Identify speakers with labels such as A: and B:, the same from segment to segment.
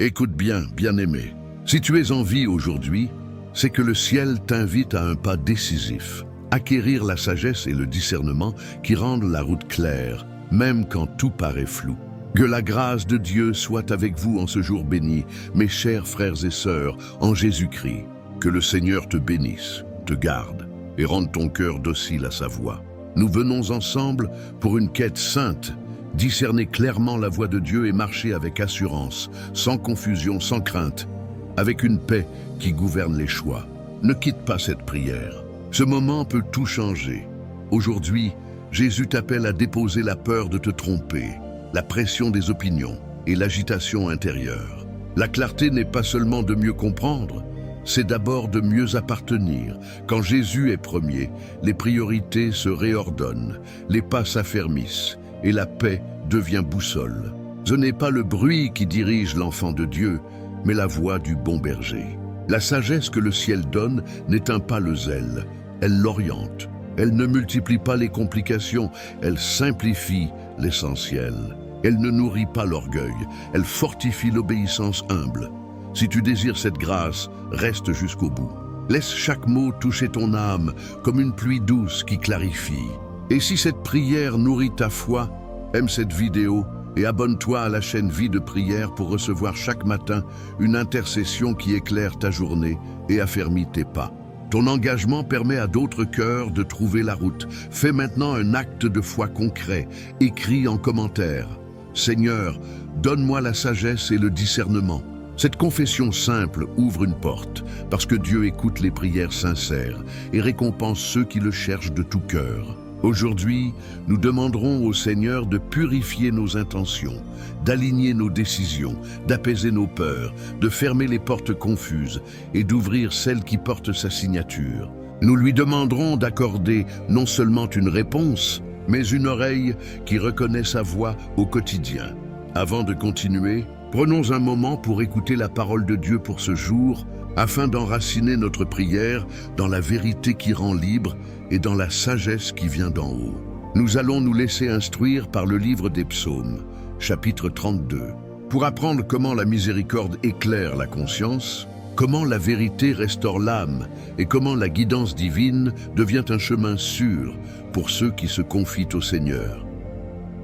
A: Écoute bien, bien-aimé. Si tu es en vie aujourd'hui, c'est que le ciel t'invite à un pas décisif. Acquérir la sagesse et le discernement qui rendent la route claire, même quand tout paraît flou. Que la grâce de Dieu soit avec vous en ce jour béni, mes chers frères et sœurs, en Jésus-Christ. Que le Seigneur te bénisse, te garde et rende ton cœur docile à sa voix. Nous venons ensemble pour une quête sainte, discerner clairement la voix de Dieu et marcher avec assurance, sans confusion, sans crainte, avec une paix qui gouverne les choix. Ne quitte pas cette prière. Ce moment peut tout changer. Aujourd'hui, Jésus t'appelle à déposer la peur de te tromper, la pression des opinions et l'agitation intérieure. La clarté n'est pas seulement de mieux comprendre, c'est d'abord de mieux appartenir. Quand Jésus est premier, les priorités se réordonnent, les pas s'affermissent et la paix devient boussole. Ce n'est pas le bruit qui dirige l'enfant de Dieu, mais la voix du bon berger. La sagesse que le ciel donne n'éteint pas le zèle, elle l'oriente. Elle ne multiplie pas les complications, elle simplifie l'essentiel. Elle ne nourrit pas l'orgueil, elle fortifie l'obéissance humble. Si tu désires cette grâce, reste jusqu'au bout. Laisse chaque mot toucher ton âme comme une pluie douce qui clarifie. Et si cette prière nourrit ta foi, aime cette vidéo et abonne-toi à la chaîne Vie de prière pour recevoir chaque matin une intercession qui éclaire ta journée et affermit tes pas. Ton engagement permet à d'autres cœurs de trouver la route. Fais maintenant un acte de foi concret. Écris en commentaire: Seigneur, donne-moi la sagesse et le discernement. Cette confession simple ouvre une porte, parce que Dieu écoute les prières sincères et récompense ceux qui le cherchent de tout cœur. Aujourd'hui, nous demanderons au Seigneur de purifier nos intentions, d'aligner nos décisions, d'apaiser nos peurs, de fermer les portes confuses et d'ouvrir celles qui portent sa signature. Nous lui demanderons d'accorder non seulement une réponse, mais une oreille qui reconnaît sa voix au quotidien. Avant de continuer, prenons un moment pour écouter la parole de Dieu pour ce jour, afin d'enraciner notre prière dans la vérité qui rend libre et dans la sagesse qui vient d'en haut. Nous allons nous laisser instruire par le livre des Psaumes, chapitre 32, pour apprendre comment la miséricorde éclaire la conscience, comment la vérité restaure l'âme et comment la guidance divine devient un chemin sûr pour ceux qui se confient au Seigneur.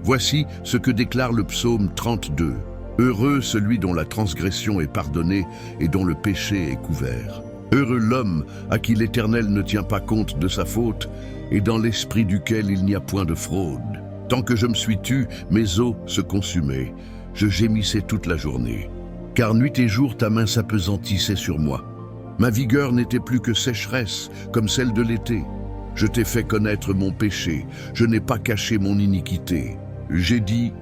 A: Voici ce que déclare le psaume 32. Heureux celui dont la transgression est pardonnée et dont le péché est couvert. Heureux l'homme à qui l'Éternel ne tient pas compte de sa faute et dans l'esprit duquel il n'y a point de fraude. Tant que je me suis tu, mes os se consumaient. Je gémissais toute la journée. Car nuit et jour ta main s'apesantissait sur moi. Ma vigueur n'était plus que sécheresse, comme celle de l'été. Je t'ai fait connaître mon péché, je n'ai pas caché mon iniquité. J'ai dit: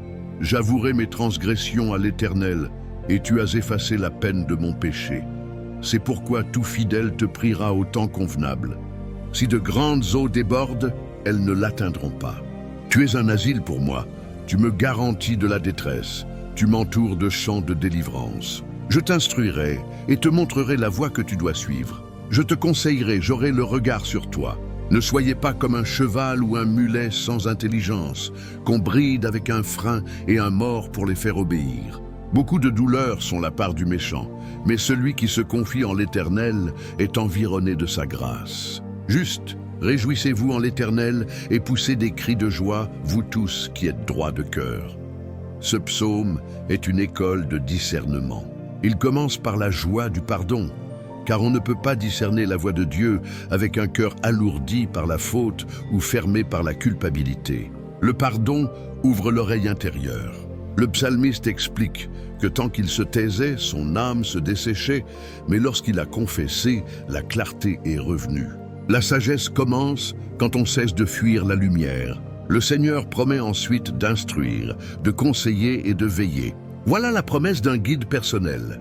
A: j'avouerai mes transgressions à l'Éternel, et tu as effacé la peine de mon péché. C'est pourquoi tout fidèle te priera au temps convenable. Si de grandes eaux débordent, elles ne l'atteindront pas. Tu es un asile pour moi, tu me garantis de la détresse, tu m'entoures de chants de délivrance. Je t'instruirai et te montrerai la voie que tu dois suivre. Je te conseillerai, j'aurai le regard sur toi. Ne soyez pas comme un cheval ou un mulet sans intelligence, qu'on bride avec un frein et un mors pour les faire obéir. Beaucoup de douleurs sont la part du méchant, mais celui qui se confie en l'Éternel est environné de sa grâce. Juste, réjouissez-vous en l'Éternel et poussez des cris de joie, vous tous qui êtes droits de cœur. Ce psaume est une école de discernement. Il commence par la joie du pardon, car on ne peut pas discerner la voix de Dieu avec un cœur alourdi par la faute ou fermé par la culpabilité. Le pardon ouvre l'oreille intérieure. Le psalmiste explique que tant qu'il se taisait, son âme se desséchait, mais lorsqu'il a confessé, la clarté est revenue. La sagesse commence quand on cesse de fuir la lumière. Le Seigneur promet ensuite d'instruire, de conseiller et de veiller. Voilà la promesse d'un guide personnel.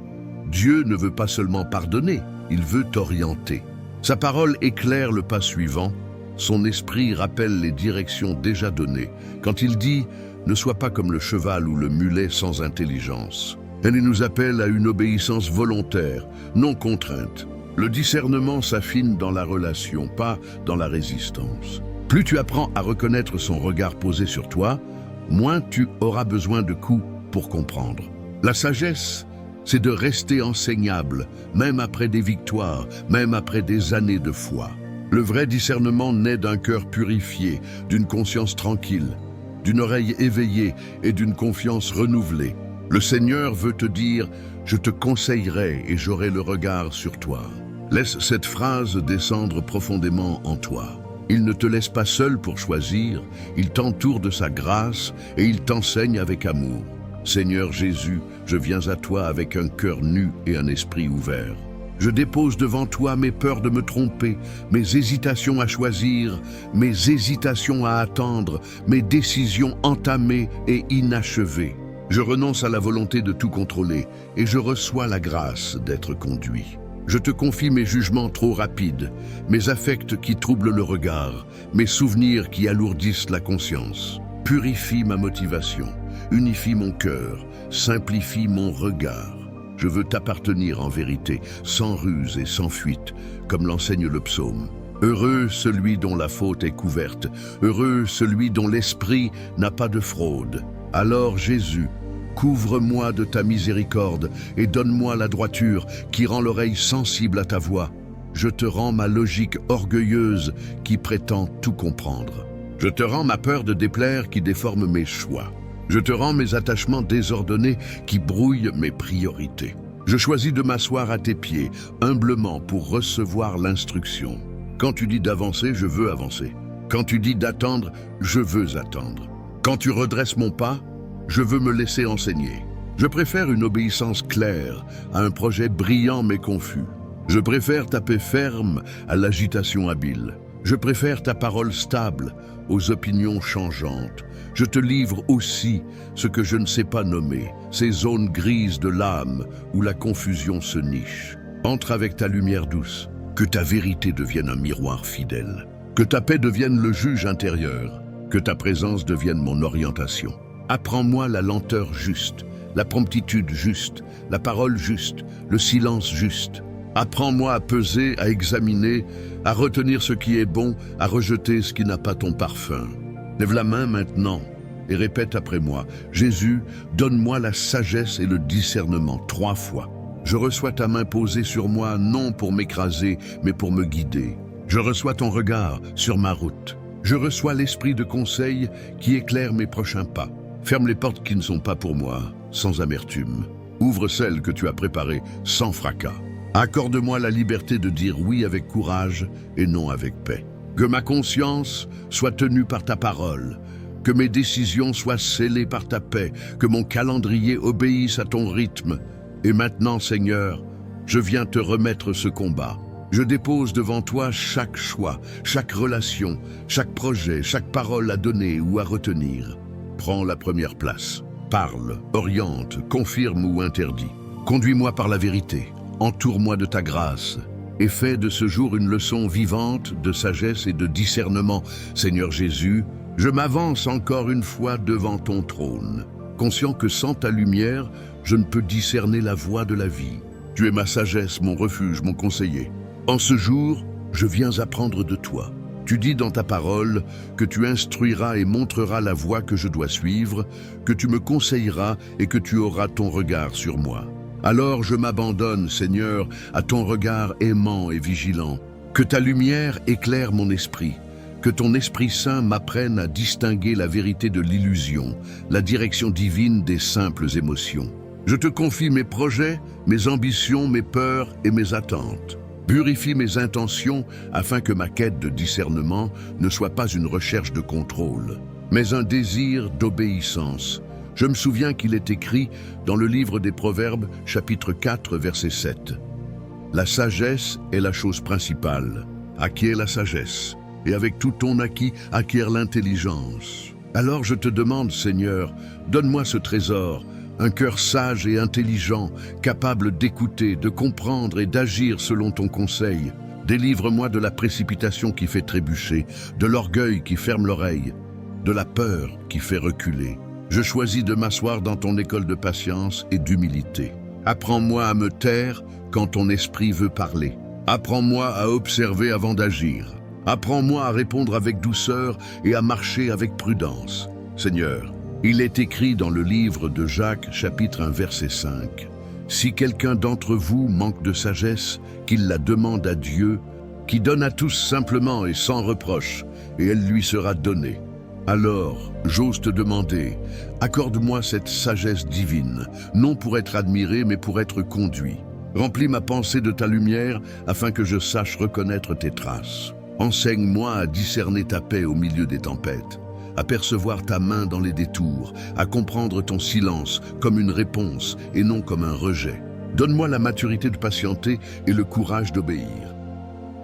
A: Dieu ne veut pas seulement pardonner, il veut t'orienter. Sa parole éclaire le pas suivant, son esprit rappelle les directions déjà données. Quand il dit « Ne sois pas comme le cheval ou le mulet sans intelligence », elle nous appelle à une obéissance volontaire, non contrainte. Le discernement s'affine dans la relation, pas dans la résistance. Plus tu apprends à reconnaître son regard posé sur toi, moins tu auras besoin de coups pour comprendre. La sagesse, c'est de rester enseignable, même après des victoires, même après des années de foi. Le vrai discernement naît d'un cœur purifié, d'une conscience tranquille, d'une oreille éveillée et d'une confiance renouvelée. Le Seigneur veut te dire « Je te conseillerai et j'aurai le regard sur toi ». Laisse cette phrase descendre profondément en toi. Il ne te laisse pas seul pour choisir, il t'entoure de sa grâce et il t'enseigne avec amour. Seigneur Jésus, je viens à toi avec un cœur nu et un esprit ouvert. Je dépose devant toi mes peurs de me tromper, mes hésitations à choisir, mes hésitations à attendre, mes décisions entamées et inachevées. Je renonce à la volonté de tout contrôler et je reçois la grâce d'être conduit. Je te confie mes jugements trop rapides, mes affects qui troublent le regard, mes souvenirs qui alourdissent la conscience. Purifie ma motivation, unifie mon cœur, simplifie mon regard. Je veux t'appartenir en vérité, sans ruse et sans fuite, comme l'enseigne le psaume. Heureux celui dont la faute est couverte, heureux celui dont l'esprit n'a pas de fraude. Alors Jésus, couvre-moi de ta miséricorde et donne-moi la droiture qui rend l'oreille sensible à ta voix. Je te rends ma logique orgueilleuse qui prétend tout comprendre. Je te rends ma peur de déplaire qui déforme mes choix. Je te rends mes attachements désordonnés qui brouillent mes priorités. Je choisis de m'asseoir à tes pieds, humblement pour recevoir l'instruction. Quand tu dis d'avancer, je veux avancer. Quand tu dis d'attendre, je veux attendre. Quand tu redresses mon pas, je veux me laisser enseigner. Je préfère une obéissance claire à un projet brillant mais confus. Je préfère ta paix ferme à l'agitation habile. Je préfère ta parole stable aux opinions changeantes. Je te livre aussi ce que je ne sais pas nommer, ces zones grises de l'âme où la confusion se niche. Entre avec ta lumière douce, que ta vérité devienne un miroir fidèle, que ta paix devienne le juge intérieur, que ta présence devienne mon orientation. Apprends-moi la lenteur juste, la promptitude juste, la parole juste, le silence juste. Apprends-moi à peser, à examiner, à retenir ce qui est bon, à rejeter ce qui n'a pas ton parfum. Lève la main maintenant et répète après moi. Jésus, donne-moi la sagesse et le discernement 3 fois. Je reçois ta main posée sur moi, non pour m'écraser, mais pour me guider. Je reçois ton regard sur ma route. Je reçois l'esprit de conseil qui éclaire mes prochains pas. Ferme les portes qui ne sont pas pour moi, sans amertume. Ouvre celles que tu as préparées, sans fracas. Accorde-moi la liberté de dire oui avec courage et non avec paix. Que ma conscience soit tenue par ta parole, que mes décisions soient scellées par ta paix, que mon calendrier obéisse à ton rythme. Et maintenant, Seigneur, je viens te remettre ce combat. Je dépose devant toi chaque choix, chaque relation, chaque projet, chaque parole à donner ou à retenir. Prends la première place. Parle, oriente, confirme ou interdit. Conduis-moi par la vérité. Entoure-moi de ta grâce et fais de ce jour une leçon vivante de sagesse et de discernement. Seigneur Jésus, je m'avance encore une fois devant ton trône, conscient que sans ta lumière, je ne peux discerner la voie de la vie. Tu es ma sagesse, mon refuge, mon conseiller. En ce jour, je viens apprendre de toi. Tu dis dans ta parole que tu instruiras et montreras la voie que je dois suivre, que tu me conseilleras et que tu auras ton regard sur moi. Alors je m'abandonne, Seigneur, à ton regard aimant et vigilant. Que ta lumière éclaire mon esprit, que ton Esprit Saint m'apprenne à distinguer la vérité de l'illusion, la direction divine des simples émotions. Je te confie mes projets, mes ambitions, mes peurs et mes attentes. Purifie mes intentions afin que ma quête de discernement ne soit pas une recherche de contrôle, mais un désir d'obéissance. Je me souviens qu'il est écrit dans le livre des Proverbes, chapitre 4, verset 7. La sagesse est la chose principale. Acquiert la sagesse, et avec tout ton acquis, acquiert l'intelligence. Alors je te demande, Seigneur, donne-moi ce trésor, un cœur sage et intelligent, capable d'écouter, de comprendre et d'agir selon ton conseil. Délivre-moi de la précipitation qui fait trébucher, de l'orgueil qui ferme l'oreille, de la peur qui fait reculer. Je choisis de m'asseoir dans ton école de patience et d'humilité. Apprends-moi à me taire quand ton esprit veut parler. Apprends-moi à observer avant d'agir. Apprends-moi à répondre avec douceur et à marcher avec prudence. Seigneur, il est écrit dans le livre de Jacques, chapitre 1, verset 5. Si quelqu'un d'entre vous manque de sagesse, qu'il la demande à Dieu, qui donne à tous simplement et sans reproche, et elle lui sera donnée. Alors, j'ose te demander, accorde-moi cette sagesse divine, non pour être admiré, mais pour être conduit. Remplis ma pensée de ta lumière, afin que je sache reconnaître tes traces. Enseigne-moi à discerner ta paix au milieu des tempêtes, à percevoir ta main dans les détours, à comprendre ton silence comme une réponse et non comme un rejet. Donne-moi la maturité de patienter et le courage d'obéir.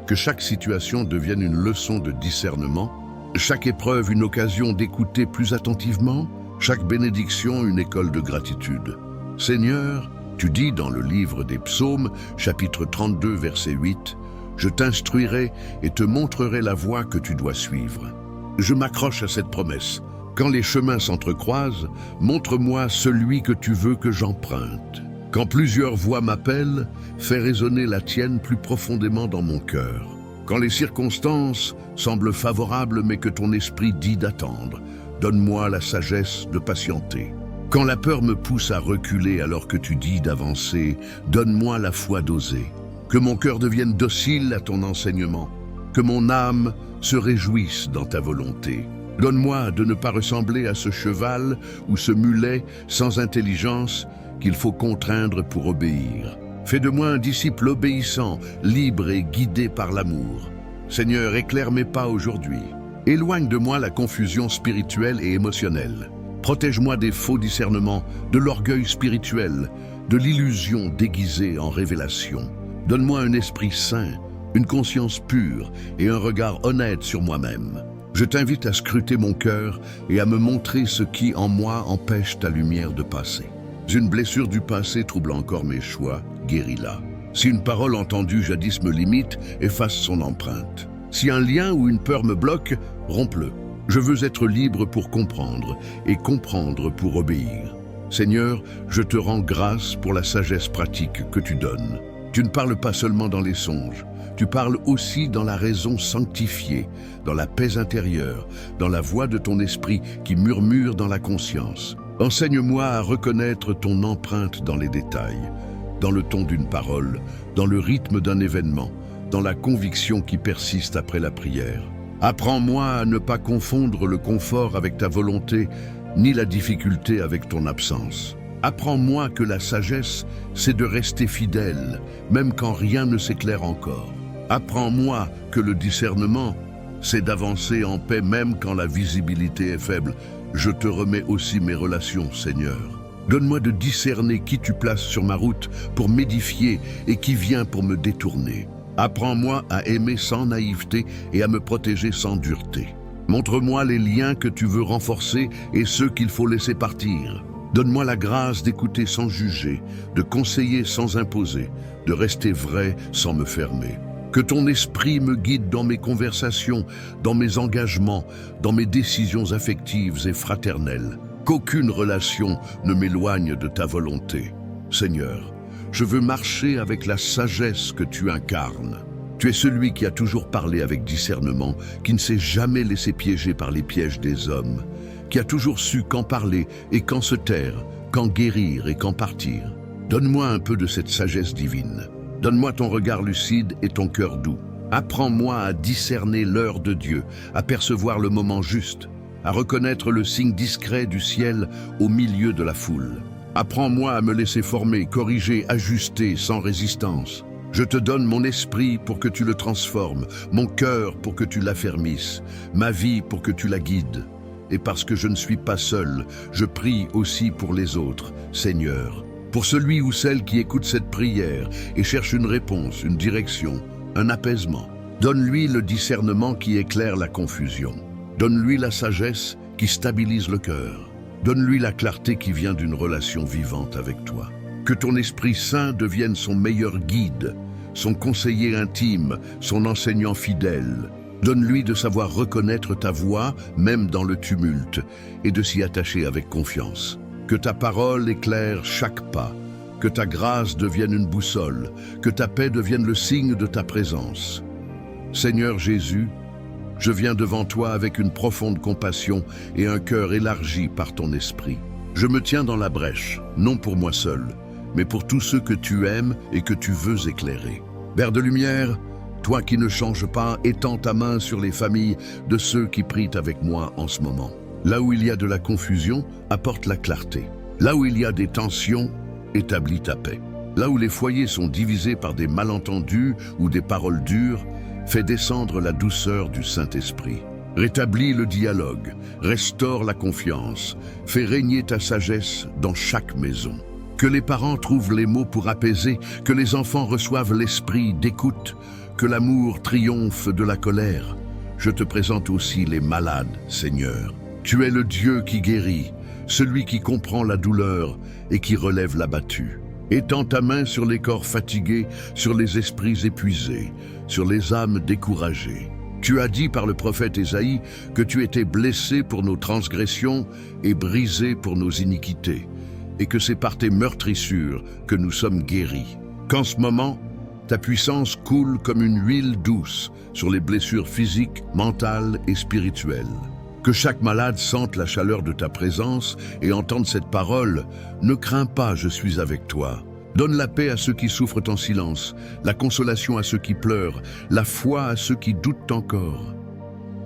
A: Que chaque situation devienne une leçon de discernement, chaque épreuve une occasion d'écouter plus attentivement, chaque bénédiction une école de gratitude. Seigneur, tu dis dans le livre des Psaumes, chapitre 32, verset 8, « Je t'instruirai et te montrerai la voie que tu dois suivre. » Je m'accroche à cette promesse. Quand les chemins s'entrecroisent, montre-moi celui que tu veux que j'emprunte. Quand plusieurs voix m'appellent, fais résonner la tienne plus profondément dans mon cœur. Quand les circonstances semblent favorables mais que ton esprit dit d'attendre, donne-moi la sagesse de patienter. Quand la peur me pousse à reculer alors que tu dis d'avancer, donne-moi la foi d'oser. Que mon cœur devienne docile à ton enseignement, que mon âme se réjouisse dans ta volonté. Donne-moi de ne pas ressembler à ce cheval ou ce mulet sans intelligence qu'il faut contraindre pour obéir. Fais de moi un disciple obéissant, libre et guidé par l'amour. Seigneur, éclaire mes pas aujourd'hui. Éloigne de moi la confusion spirituelle et émotionnelle. Protège-moi des faux discernements, de l'orgueil spirituel, de l'illusion déguisée en révélation. Donne-moi un esprit saint, une conscience pure et un regard honnête sur moi-même. Je t'invite à scruter mon cœur et à me montrer ce qui, en moi, empêche ta lumière de passer. Une blessure du passé trouble encore mes choix, guéris-la. Si une parole entendue jadis me limite, efface son empreinte. Si un lien ou une peur me bloque, romps-le. Je veux être libre pour comprendre et comprendre pour obéir. Seigneur, je te rends grâce pour la sagesse pratique que tu donnes. Tu ne parles pas seulement dans les songes, tu parles aussi dans la raison sanctifiée, dans la paix intérieure, dans la voix de ton esprit qui murmure dans la conscience. Enseigne-moi à reconnaître ton empreinte dans les détails, dans le ton d'une parole, dans le rythme d'un événement, dans la conviction qui persiste après la prière. Apprends-moi à ne pas confondre le confort avec ta volonté, ni la difficulté avec ton absence. Apprends-moi que la sagesse, c'est de rester fidèle, même quand rien ne s'éclaire encore. Apprends-moi que le discernement, c'est d'avancer en paix même quand la visibilité est faible. Je te remets aussi mes relations, Seigneur. Donne-moi de discerner qui tu places sur ma route pour m'édifier et qui vient pour me détourner. Apprends-moi à aimer sans naïveté et à me protéger sans dureté. Montre-moi les liens que tu veux renforcer et ceux qu'il faut laisser partir. Donne-moi la grâce d'écouter sans juger, de conseiller sans imposer, de rester vrai sans me fermer. Que ton esprit me guide dans mes conversations, dans mes engagements, dans mes décisions affectives et fraternelles. Qu'aucune relation ne m'éloigne de ta volonté. Seigneur, je veux marcher avec la sagesse que tu incarnes. Tu es celui qui a toujours parlé avec discernement, qui ne s'est jamais laissé piéger par les pièges des hommes, qui a toujours su quand parler et quand se taire, quand guérir et quand partir. Donne-moi un peu de cette sagesse divine. Donne-moi ton regard lucide et ton cœur doux. Apprends-moi à discerner l'heure de Dieu, à percevoir le moment juste, à reconnaître le signe discret du ciel au milieu de la foule. Apprends-moi à me laisser former, corriger, ajuster sans résistance. Je te donne mon esprit pour que tu le transformes, mon cœur pour que tu l'affermisses, ma vie pour que tu la guides. Et parce que je ne suis pas seul, je prie aussi pour les autres, Seigneur. Pour celui ou celle qui écoute cette prière et cherche une réponse, une direction, un apaisement. Donne-lui le discernement qui éclaire la confusion. Donne-lui la sagesse qui stabilise le cœur. Donne-lui la clarté qui vient d'une relation vivante avec toi. Que ton Esprit Saint devienne son meilleur guide, son conseiller intime, son enseignant fidèle. Donne-lui de savoir reconnaître ta voix, même dans le tumulte, et de s'y attacher avec confiance. Que ta parole éclaire chaque pas, que ta grâce devienne une boussole, que ta paix devienne le signe de ta présence. Seigneur Jésus, je viens devant toi avec une profonde compassion et un cœur élargi par ton esprit. Je me tiens dans la brèche, non pour moi seul, mais pour tous ceux que tu aimes et que tu veux éclairer. Vers de lumière, toi qui ne changes pas, étends ta main sur les familles de ceux qui prient avec moi en ce moment. Là où il y a de la confusion, apporte la clarté. Là où il y a des tensions, établis ta paix. Là où les foyers sont divisés par des malentendus ou des paroles dures, fais descendre la douceur du Saint-Esprit. Rétablis le dialogue, restaure la confiance, fais régner ta sagesse dans chaque maison. Que les parents trouvent les mots pour apaiser, que les enfants reçoivent l'esprit d'écoute, que l'amour triomphe de la colère. Je te présente aussi les malades, Seigneur. Tu es le Dieu qui guérit, celui qui comprend la douleur et qui relève l'abattu. Étends ta main sur les corps fatigués, sur les esprits épuisés, sur les âmes découragées. Tu as dit par le prophète Ésaïe que tu étais blessé pour nos transgressions et brisé pour nos iniquités, et que c'est par tes meurtrissures que nous sommes guéris. Qu'en ce moment, ta puissance coule comme une huile douce sur les blessures physiques, mentales et spirituelles. Que chaque malade sente la chaleur de ta présence et entende cette parole « Ne crains pas, je suis avec toi ». Donne la paix à ceux qui souffrent en silence, la consolation à ceux qui pleurent, la foi à ceux qui doutent encore.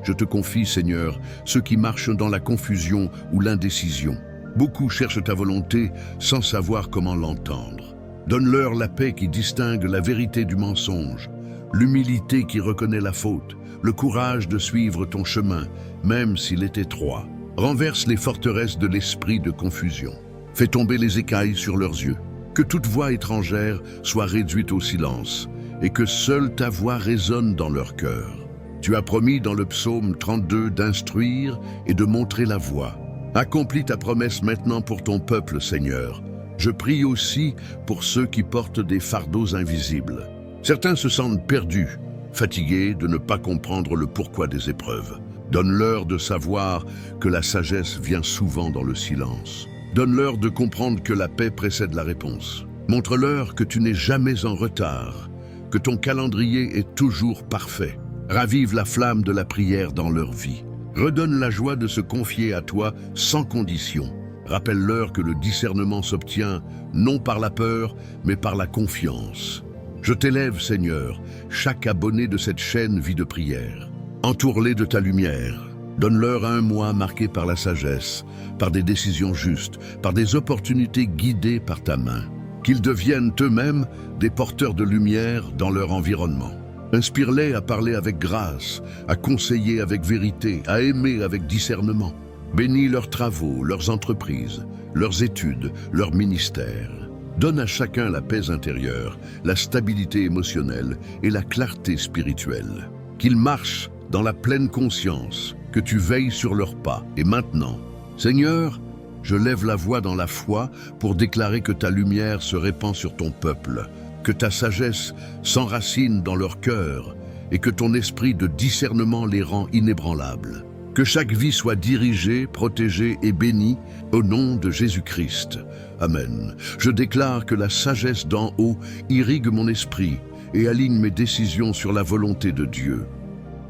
A: Je te confie, Seigneur, ceux qui marchent dans la confusion ou l'indécision. Beaucoup cherchent ta volonté sans savoir comment l'entendre. Donne-leur la paix qui distingue la vérité du mensonge, l'humilité qui reconnaît la faute, le courage de suivre ton chemin, même s'il est étroit. Renverse les forteresses de l'esprit de confusion. Fais tomber les écailles sur leurs yeux. Que toute voix étrangère soit réduite au silence et que seule ta voix résonne dans leur cœur. Tu as promis dans le psaume 32 d'instruire et de montrer la voie. Accomplis ta promesse maintenant pour ton peuple, Seigneur. Je prie aussi pour ceux qui portent des fardeaux invisibles. Certains se sentent perdus, fatigués de ne pas comprendre le pourquoi des épreuves. Donne-leur de savoir que la sagesse vient souvent dans le silence. Donne-leur de comprendre que la paix précède la réponse. Montre-leur que tu n'es jamais en retard, que ton calendrier est toujours parfait. Ravive la flamme de la prière dans leur vie. Redonne la joie de se confier à toi sans condition. Rappelle-leur que le discernement s'obtient non par la peur, mais par la confiance. Je t'élève, Seigneur, chaque abonné de cette chaîne vie de prière. Entoure-les de ta lumière. Donne-leur un mois marqué par la sagesse, par des décisions justes, par des opportunités guidées par ta main. Qu'ils deviennent eux-mêmes des porteurs de lumière dans leur environnement. Inspire-les à parler avec grâce, à conseiller avec vérité, à aimer avec discernement. Bénis leurs travaux, leurs entreprises, leurs études, leurs ministères. Donne à chacun la paix intérieure, la stabilité émotionnelle et la clarté spirituelle. Qu'ils marchent dans la pleine conscience, que tu veilles sur leurs pas. Et maintenant, Seigneur, je lève la voix dans la foi pour déclarer que ta lumière se répand sur ton peuple, que ta sagesse s'enracine dans leur cœur et que ton esprit de discernement les rend inébranlables. Que chaque vie soit dirigée, protégée et bénie au nom de Jésus-Christ. Amen. Je déclare que la sagesse d'en haut irrigue mon esprit et aligne mes décisions sur la volonté de Dieu.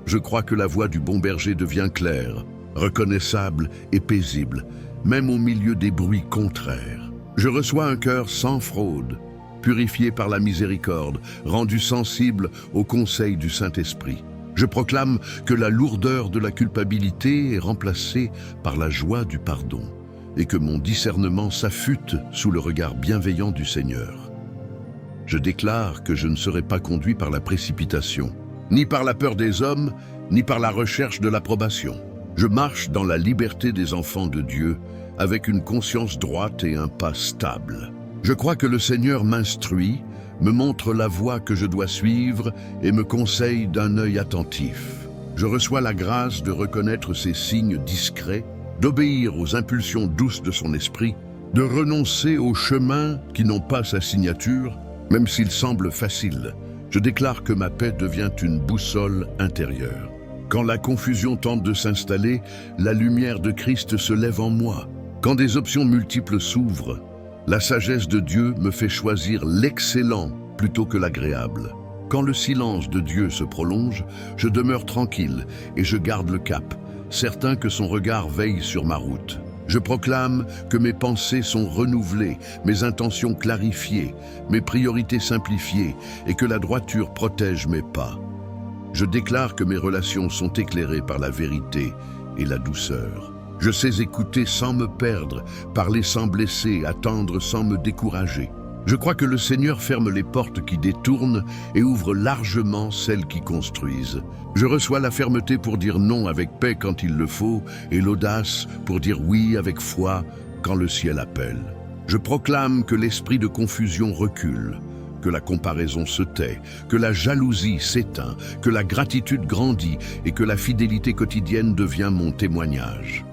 A: Je crois que la voix du bon berger devient claire, reconnaissable et paisible, même au milieu des bruits contraires. Je reçois un cœur sans fraude, purifié par la miséricorde, rendu sensible au conseil du Saint-Esprit. Je proclame que la lourdeur de la culpabilité est remplacée par la joie du pardon et que mon discernement s'affûte sous le regard bienveillant du Seigneur. Je déclare que je ne serai pas conduit par la précipitation, ni par la peur des hommes, ni par la recherche de l'approbation. Je marche dans la liberté des enfants de Dieu, avec une conscience droite et un pas stable. Je crois que le Seigneur m'instruit, me montre la voie que je dois suivre et me conseille d'un œil attentif. Je reçois la grâce de reconnaître ses signes discrets, d'obéir aux impulsions douces de son esprit, de renoncer aux chemins qui n'ont pas sa signature, même s'ils semblent faciles. Je déclare que ma paix devient une boussole intérieure. Quand la confusion tente de s'installer, la lumière de Christ se lève en moi. Quand des options multiples s'ouvrent, la sagesse de Dieu me fait choisir l'excellent plutôt que l'agréable. Quand le silence de Dieu se prolonge, je demeure tranquille et je garde le cap, certain que son regard veille sur ma route. Je proclame que mes pensées sont renouvelées, mes intentions clarifiées, mes priorités simplifiées et que la droiture protège mes pas. Je déclare que mes relations sont éclairées par la vérité et la douceur. Je sais écouter sans me perdre, parler sans blesser, attendre sans me décourager. Je crois que le Seigneur ferme les portes qui détournent et ouvre largement celles qui construisent. Je reçois la fermeté pour dire non avec paix quand il le faut et l'audace pour dire oui avec foi quand le ciel appelle. Je proclame que l'esprit de confusion recule, que la comparaison se tait, que la jalousie s'éteint, que la gratitude grandit et que la fidélité quotidienne devient mon témoignage.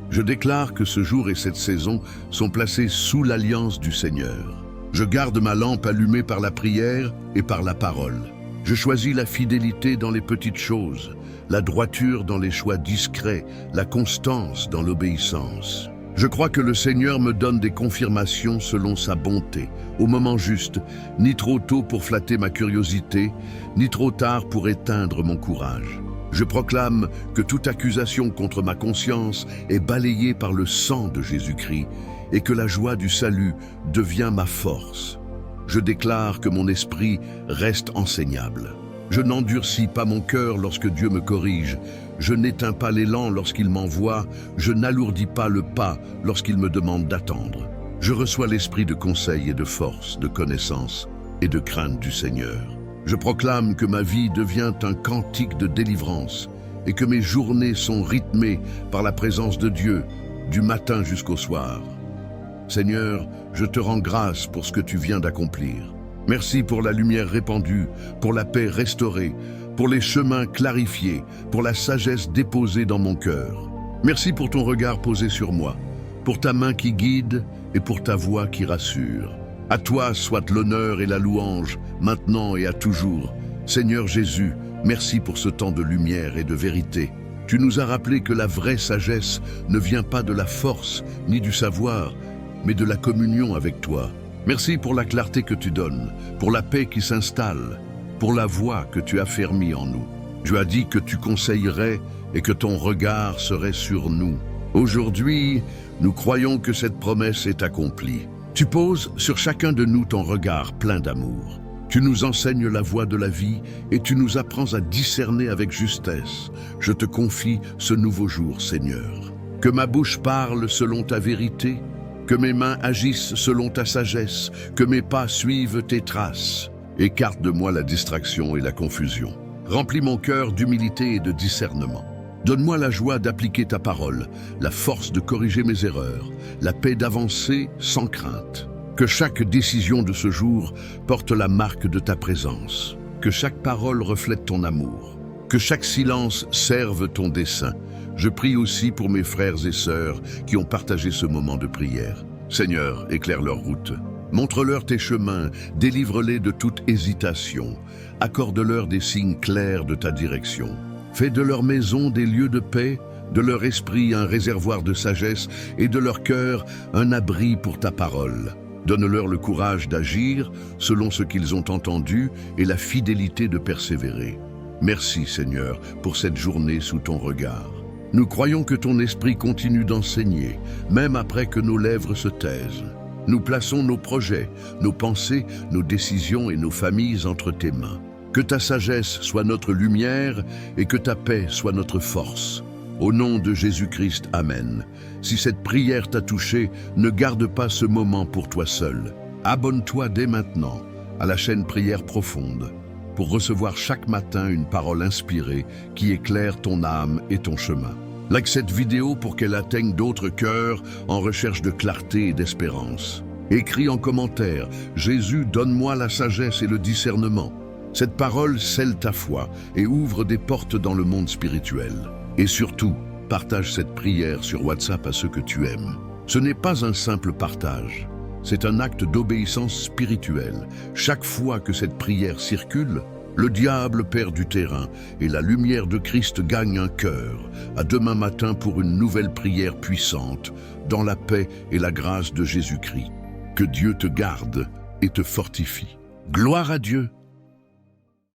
A: Je déclare que ce jour et cette saison sont placés sous l'alliance du Seigneur. Je garde ma lampe allumée par la prière et par la parole. Je choisis la fidélité dans les petites choses, la droiture dans les choix discrets, la constance dans l'obéissance. Je crois que le Seigneur me donne des confirmations selon sa bonté, au moment juste, ni trop tôt pour flatter ma curiosité, ni trop tard pour éteindre mon courage. Je proclame que toute accusation contre ma conscience est balayée par le sang de Jésus-Christ et que la joie du salut devient ma force. Je déclare que mon esprit reste enseignable. Je n'endurcis pas mon cœur lorsque Dieu me corrige. Je n'éteins pas l'élan lorsqu'il m'envoie. Je n'alourdis pas le pas lorsqu'il me demande d'attendre. Je reçois l'esprit de conseil et de force, de connaissance et de crainte du Seigneur. Je proclame que ma vie devient un cantique de délivrance et que mes journées sont rythmées par la présence de Dieu, du matin jusqu'au soir. Seigneur, je te rends grâce pour ce que tu viens d'accomplir. Merci pour la lumière répandue, pour la paix restaurée, pour les chemins clarifiés, pour la sagesse déposée dans mon cœur. Merci pour ton regard posé sur moi, pour ta main qui guide et pour ta voix qui rassure. À toi soit l'honneur et la louange, maintenant et à toujours. Seigneur Jésus, merci pour ce temps de lumière et de vérité. Tu nous as rappelé que la vraie sagesse ne vient pas de la force ni du savoir, mais de la communion avec toi. Merci pour la clarté que tu donnes, pour la paix qui s'installe, pour la voix que tu as affermie en nous. Tu as dit que tu conseillerais et que ton regard serait sur nous. Aujourd'hui, nous croyons que cette promesse est accomplie. Tu poses sur chacun de nous ton regard plein d'amour. Tu nous enseignes la voie de la vie et tu nous apprends à discerner avec justesse. Je te confie ce nouveau jour, Seigneur. Que ma bouche parle selon ta vérité, que mes mains agissent selon ta sagesse, que mes pas suivent tes traces. Écarte de moi la distraction et la confusion. Remplis mon cœur d'humilité et de discernement. Donne-moi la joie d'appliquer ta parole, la force de corriger mes erreurs, la paix d'avancer sans crainte. Que chaque décision de ce jour porte la marque de ta présence. Que chaque parole reflète ton amour. Que chaque silence serve ton dessein. Je prie aussi pour mes frères et sœurs qui ont partagé ce moment de prière. Seigneur, éclaire leur route. Montre-leur tes chemins, délivre-les de toute hésitation. Accorde-leur des signes clairs de ta direction. Fais de leur maison des lieux de paix, de leur esprit un réservoir de sagesse et de leur cœur un abri pour ta parole. Donne-leur le courage d'agir selon ce qu'ils ont entendu et la fidélité de persévérer. Merci Seigneur pour cette journée sous ton regard. Nous croyons que ton esprit continue d'enseigner, même après que nos lèvres se taisent. Nous plaçons nos projets, nos pensées, nos décisions et nos familles entre tes mains. Que ta sagesse soit notre lumière et que ta paix soit notre force. Au nom de Jésus-Christ, Amen. Si cette prière t'a touché, ne garde pas ce moment pour toi seul. Abonne-toi dès maintenant à la chaîne Prière Profonde pour recevoir chaque matin une parole inspirée qui éclaire ton âme et ton chemin. Like cette vidéo pour qu'elle atteigne d'autres cœurs en recherche de clarté et d'espérance. Écris en commentaire « Jésus, donne-moi la sagesse et le discernement ». Cette parole scelle ta foi et ouvre des portes dans le monde spirituel. Et surtout, partage cette prière sur WhatsApp à ceux que tu aimes. Ce n'est pas un simple partage, c'est un acte d'obéissance spirituelle. Chaque fois que cette prière circule, le diable perd du terrain et la lumière de Christ gagne un cœur. À demain matin pour une nouvelle prière puissante, dans la paix et la grâce de Jésus-Christ. Que Dieu te garde et te fortifie. Gloire à Dieu!